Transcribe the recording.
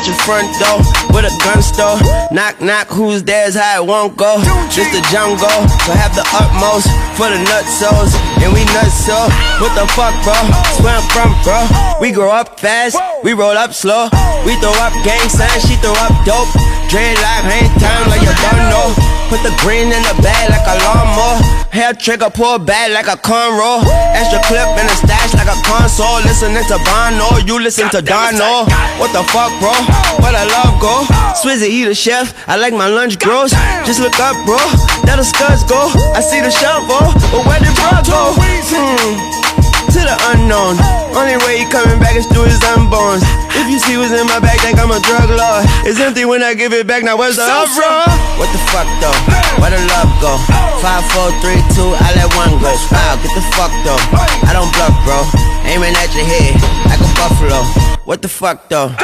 at your front door with a gun store. Knock, knock, who's there's how it won't go. Just the jungle, so have the utmost for the nutsos. And we nuts so, what the fuck, bro? That's where I'm from, bro. We grow up fast, we roll up slow. We throw up gang signs, she throw up dope. Dreadlock, hang time like you don't know. Put the green in the bag like a lawnmower. Hair trigger, pull back like a cornrow. Extra clip in the stash like a console. Listening to Bono, you listen to Dono. What the fuck, bro? Where the love go? Swizzy, he the chef, I like my lunch gross. Just look up, bro, there the scuds go. I see the shovel, but where did bro go? To the unknown. Only way he coming back is through his unborns. If you see what's in my bag, think I'm a drug lord. It's empty when I give it back, now where's the uproar? What the fuck though? Where the love go? 5, 4, 3, 2, I let one go. Wow, get the fuck though. I don't bluff, bro. Aiming at your head like a buffalo. What the fuck though?